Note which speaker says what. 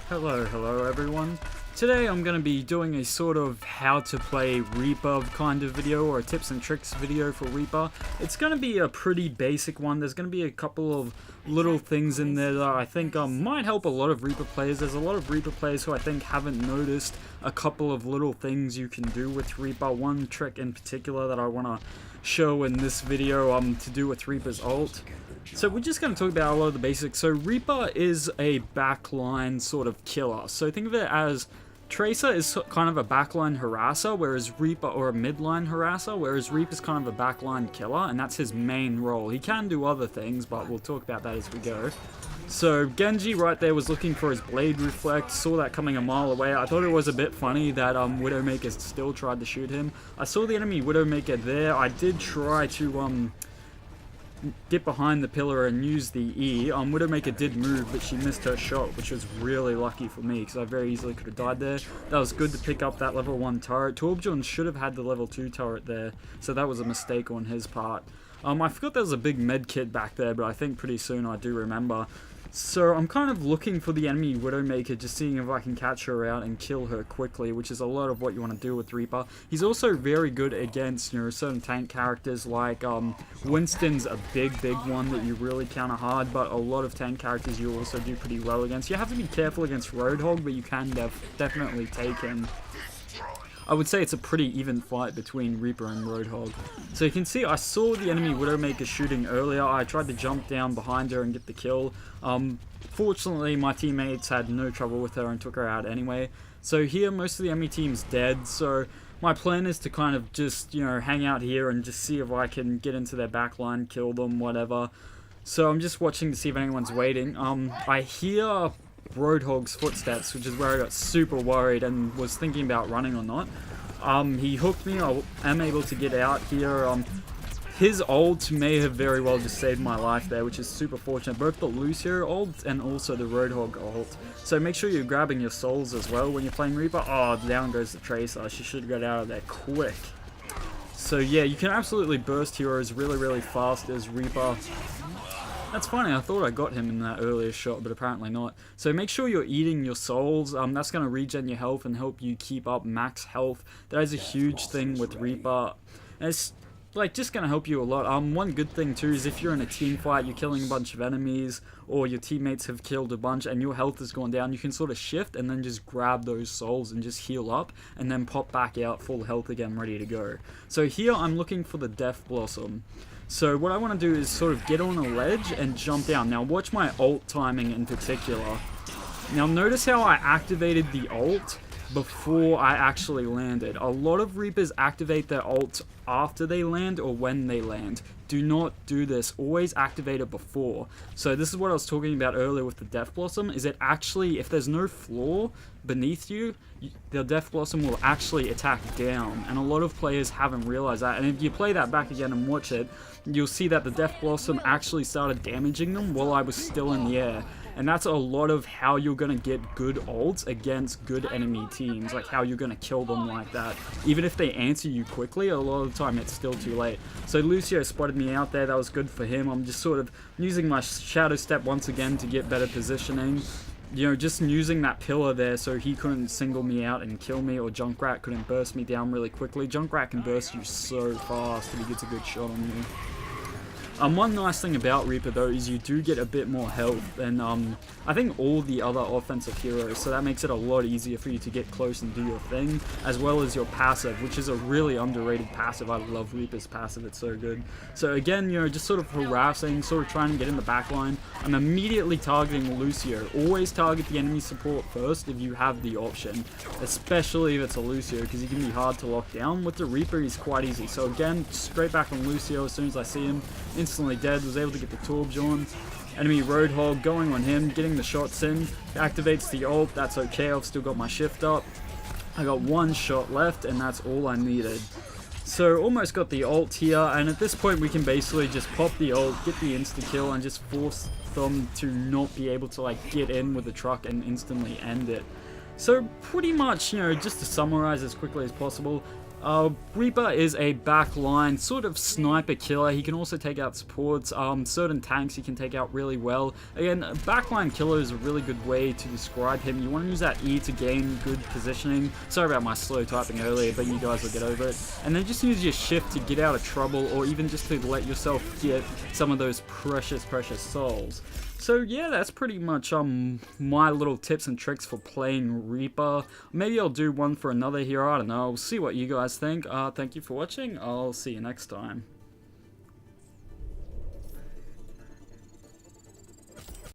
Speaker 1: Hello everyone. Today I'm going to be doing a sort of how to play Reaper kind of video, or a tips and tricks video for Reaper. It's going to be a pretty basic one. There's going to be a couple of little things in there that I think might help a lot of Reaper players. There's a lot of Reaper players who I think haven't noticed a couple of little things you can do with Reaper. One trick in particular that I want to show in this video to do with Reaper's ult. So we're just going to talk about a lot of the basics. So Reaper is a backline sort of killer. So think of it as Tracer is kind of a backline harasser, whereas Reaper, or a midline harasser, whereas Reaper's kind of a backline killer, and that's his main role. He can do other things, but we'll talk about that as we go. So Genji right there was looking for his blade reflect, saw that coming a mile away. I thought it was a bit funny that Widowmaker still tried to shoot him. I saw the enemy Widowmaker there. I did try to get behind the pillar and use the E. Widowmaker did move, but she missed her shot, which was really lucky for me, because I very easily could have died there. That was good to pick up that level 1 turret. Torbjorn should have had the level 2 turret there, so that was a mistake on his part. I forgot there was a big med kit back there, but I think pretty soon I do remember. So I'm kind of looking for the enemy Widowmaker, just seeing if I can catch her out and kill her quickly, which is a lot of what you want to do with Reaper. He's also very good against, certain tank characters, like Winston's a big one that you really counter hard, but a lot of tank characters you also do pretty well against. You have to be careful against Roadhog, but you can definitely take him. I would say it's a pretty even fight between Reaper and Roadhog. So you can see I saw the enemy Widowmaker shooting earlier. I tried to jump down behind her and get the kill. Fortunately, my teammates had no trouble with her and took her out anyway. So here, most of the enemy team's dead. So my plan is to kind of just, hang out here and just see if I can get into their backline, kill them, whatever. So I'm just watching to see if anyone's waiting. I hear Roadhog's footsteps, which is where I got super worried and was thinking about running or not. He hooked me. I am able to get out here. His ult may have very well just saved my life there, which is super fortunate. Both the Lucio ult and also the Roadhog ult. So make sure you're grabbing your souls as well when you're playing Reaper. Oh, down goes the Tracer. She should get out of there quick. So yeah, you can absolutely burst heroes really fast as Reaper. That's funny, I thought I got him in that earlier shot, but apparently not. So make sure you're eating your souls. That's going to regen your health and help you keep up max health. That is a huge thing with Reaper. And it's just going to help you a lot. One good thing too is if you're in a team fight, you're killing a bunch of enemies, or your teammates have killed a bunch and your health has gone down, you can sort of shift and then just grab those souls and just heal up, and then pop back out full health again, ready to go. So here I'm looking for the Death Blossom. So what I want to do is sort of get on a ledge and jump down. Now watch my ult timing in particular. Now notice how I activated the ult before I actually landed. A lot of Reapers activate their ult after they land or when they land. Do not do this. Always activate it before. So this is what I was talking about earlier with the Death Blossom, is it actually, if there's no floor beneath you, the Death Blossom will actually attack down, and a lot of players haven't realized that. And if you play that back again and watch it, you'll see that the Death Blossom actually started damaging them while I was still in the air. And that's a lot of how you're going to get good ults against good enemy teams, like how you're going to kill them like that. Even if they answer you quickly, a lot of the time it's still too late. So Lucio spotted me out there, that was good for him. I'm just sort of using my Shadow Step once again to get better positioning. Just using that pillar there so he couldn't single me out and kill me, or Junkrat couldn't burst me down really quickly. Junkrat can burst you so fast if he gets a good shot on you. One nice thing about Reaper though is you do get a bit more health than I think all the other offensive heroes, so that makes it a lot easier for you to get close and do your thing, as well as your passive, which is a really underrated passive. I love Reaper's passive, it's so good. So again, just sort of harassing, sort of trying to get in the back line. I'm immediately targeting Lucio. Always target the enemy support first if you have the option, especially if it's a Lucio, because he can be hard to lock down. With the Reaper, he's quite easy. So again, straight back on Lucio as soon as I see him. Instantly dead, was able to get the Torbjorn. Enemy Roadhog going on him, getting the shots in, activates the ult, that's okay, I've still got my shift up. I got one shot left and that's all I needed. So almost got the ult here, and at this point we can basically just pop the ult, get the insta-kill, and just force them to not be able to get in with the truck and instantly end it. So pretty much, just to summarize as quickly as possible, Reaper is a backline sort of sniper killer. He can also take out supports. Certain tanks he can take out really well. Again, a backline killer is a really good way to describe him. You want to use that E to gain good positioning. Sorry about my slow typing earlier, but you guys will get over it. And then just use your shift to get out of trouble, or even just to let yourself get some of those precious souls. So yeah, that's pretty much my little tips and tricks for playing Reaper. Maybe I'll do one for another hero, I don't know. I'll see what you guys think. Thank you for watching. I'll see you next time.